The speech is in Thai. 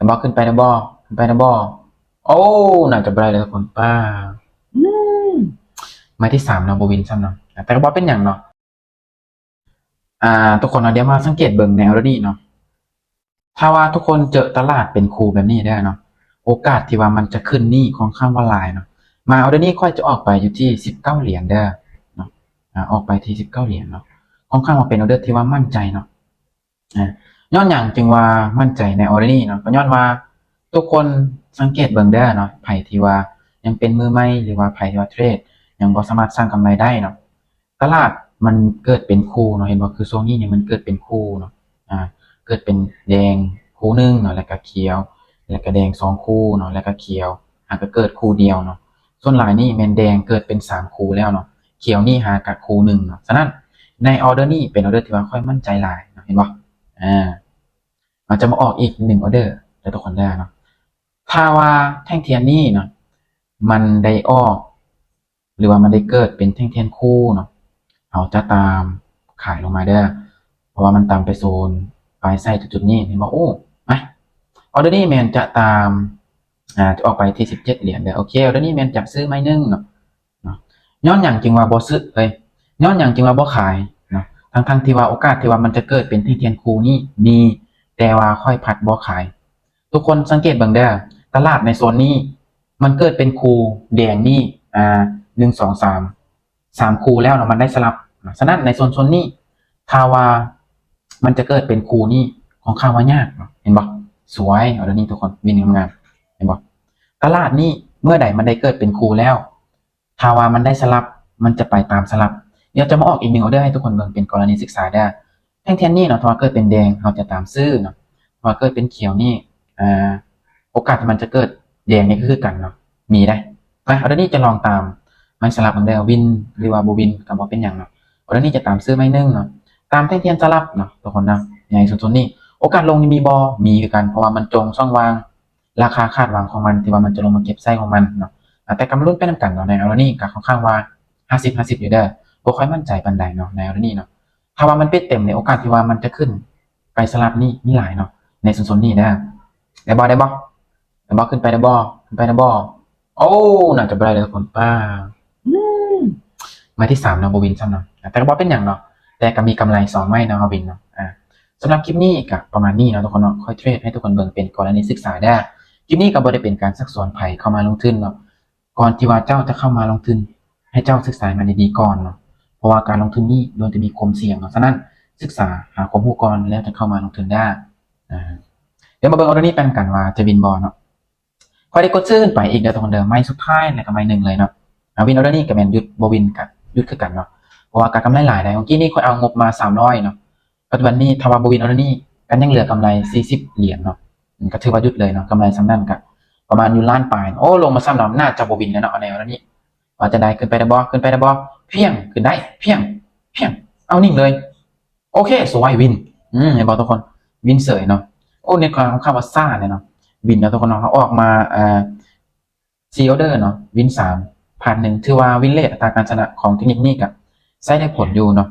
บอขึ้นไปนะบอขึ้นไปนะบอโอ้น่าจะไปเลยทุกคนป้าอืมมาที่สามเนาะบวินซ้ำเนาะแต่ก็บอเป็นอย่างเนาะทุกคนเนาะเดี๋ยวมาสังเกตเบิ่งแนวแล้วนี่เนาะถ้าว่าทุกคนเจอตลาดเป็นครูแบบนี้ได้เนาะโอกาสที่ว่ามันจะขึ้นนี่ค่อนข้างว่าหลายเนาะมาเอาเดี๋ยวนี้ค่อยจะออกไปอยู่ที่19 เหรียญเด้อเนาะออกไปที่19 เหรียญเนาะค่อนข้างมาเป็นออเดอร์ที่ว่ามั่นใจเนาะ ย้อนอย่างจึงว่ามั่นใจในออเดอร์นี้เนาะก็ย้อนว่าทุกคนสังเกตเบิ่งได้เนาะไผที่ว่ายังเป็นมือใหม่หรือว่าไผที่ว่าเทรดยังบ่สามารถสร้างกำไรได้เนาะตลาดมันเกิดเป็นคู่เนาะเห็นบ่คือช่วงนี้เนี่ยมันเกิดเป็นคู่เนาะเกิดเป็นแดงคู่หนึ่งเนาะแล้วก็เขียวแล้วก็แดง2 คู่เนาะแล้วก็เขียวก็เกิดคู่เดียวเนาะส่วนหลายนี่แม่นแดงเกิดเป็น3 คู่แล้วเนาะเขียวนี่หากับคู่หนึ่งเนาะฉะนั้นในออเดอร์นี้เป็นออเดอร์ที่ว่าค่อยมั่นใจหลายเนาะเห็นบ่อ่า มันจะมาออกอีก1 ออเดอร์แล้วทุกคนได้เนาะถ้าว่าแท่งเทียนนี่เนาะมันได้ออกหรือว่ามันได้เกิดเป็นแท่งเทียนคู่เนาะเราจะตามขายลงมาเด้อเพราะว่ามันตามไปโซนปลายไส้จุดๆนี้เห็นบอกโอ้ไหมออเดอร์นี่แมนจะตามจะออกไปที่17 เหรียญเด้อโอเคออเดอร์นี่แมนจะซื้อไหมนึงเนาะย้อนอย่างจริงว่าบ่ซื้อเลยย้อนอย่างจริงว่าบ่ขายเนาะทั้งที่ว่าโอกาสที่ว่ามันจะเกิดเป็นแท่งเทียนคู่นี่มีแต่ว่าค่อยพัดบ่ขายทุกคนสังเกตเบิ่งเด้อตลาดในโซนนี้มันเกิดเป็นคูแดงนี่1 2 3 3 คูแล้วเนาะมันได้สลับฉะนั้นในโซนนี้ถ้าว่ามันจะเกิดเป็นคูนี่ของข้างว่ายากเห็นบ่สวยเอาเดี๋ยวนี้ทุกคนวินงามๆเห็นบ่ตลาดนี่เมื่อใดมันได้เกิดเป็นคูแล้วถ้าว่ามันได้สลับมันจะไปตามสลับเดี๋ยวจะมาออกอีก1 ออเดอร์ให้ทุกคนเบิ่งเป็นกรณีศึกษาได้แท่งเทียนนี่เนาะถ้าว่าเกิดเป็นแดงเราจะตามซื้อเนาะถ้าว่าเกิดเป็นเขียวนี่โอกาสที่มันจะเกิดแดงนี่ก็คือกันเนาะมีได้ไปเอาเดี๋ยวนี้จะลองตามไม่สลับกันแล้ววินหรือว่าบ่วินก็บ่เป็นหยังเนาะเอาเดี๋ยวนี้จะตามซื้อไม่นึ่งเนาะตามแท่งเทียนสลับเนาะทุกคนนะในส่วนนี้โอกาสลงนี่มีบ่มีคือกันเพราะว่ามันจงช่องว่างราคาคาดหวังของมันที่ว่ามันจะลงมาเก็บไส้ของมันเนาะแต่กำลุ้นไปนำกันเนาะในเอาเดี๋ยวนี้ก็ค่อนข้างว่า50-50อยู่เด้อบ่ค่อยมั่นใจปานใดเนาะในเอาเดี๋ยวนี้เนาะถ้าว่ามันเป็นเต็มในโอกาสที่ว่ามันจะขึ้นไปสลับนี่มีหลายเนาะในส่วนนี้นะได้บ่ขึ้นไปได้บ่โอ้น่าจะไปได้เลยทุกคนป้าอืมมาที่3เนาะบ่วินซ้ำเนาะแต่ก็บ่เป็นหยังเนาะแต่ก็มีกำไร2ไม้เนาะบ่วินเนาะสำหรับคลิปนี้ก็ประมาณนี้เนาะทุกคนเนาะค่อยเทรดให้ทุกคนเบิ่งเป็นกรณีศึกษาได้คลิปนี้ก็บ่ได้เป็นการชักชวนไผเข้ามาลงทุนเนาะก่อนที่ว่าเจ้าจะเข้ามาลงทุนให้เจ้าศึกษามันดีๆก่อนเนาะเพราะว่าการลงทุนนี่ล้วนจะมีความเสี่ยงเนาะฉะนั้นศึกษาหาความรู้ก่อนแล้วจะเข้ามาลงทุนได้อ่าเดี๋ยวมาเบิ่งเอาเรื่องนี้กันว่าจะวินบ่เนาะ พอได้กดซื้อขึ้นไปอีกเดี๋ยวตรงเดิมไม่สุดท้ายแล้วก็ไม่หนึ่งเลยเนาะวินออเดอร์นี่กับแมนยุดบวินกับยุดคือกันเนาะเพราะว่าการกำไรหลายได้เมื่อกี้นี่คนเอางบมา300เนาะปัจจุบันนี้ทว่าบวินออเดอร์นี่กันยังเหลือกำไร40 เหรียญเนาะก็ถือว่ายุดเลยเนาะกำไรซ้ำนั่นกับประมาณอยู่ล้านปลายโอ้ลงมาซ้ำเนาะน่าจะบวินแล้วเนาะในออเดอร์นี้ว่าจะได้ขึ้นไปได้บ่เพียงขึ้นได้เพียงเอานิ่งเลยโอเคสวยวินเห็นบอกทุกคนวินเสยเนาะโอ้ในความของคำว่าซ่าเนี่ยเนาะ วินแล้วทุกคนเนาะเขาออกมาซีออเดอร์เนาะวิน3 ผ่าน 1ถือว่าวินเลทอัตราการชนะของเทคนิคนี้กับใช้ได้ผลอยู่เนาะ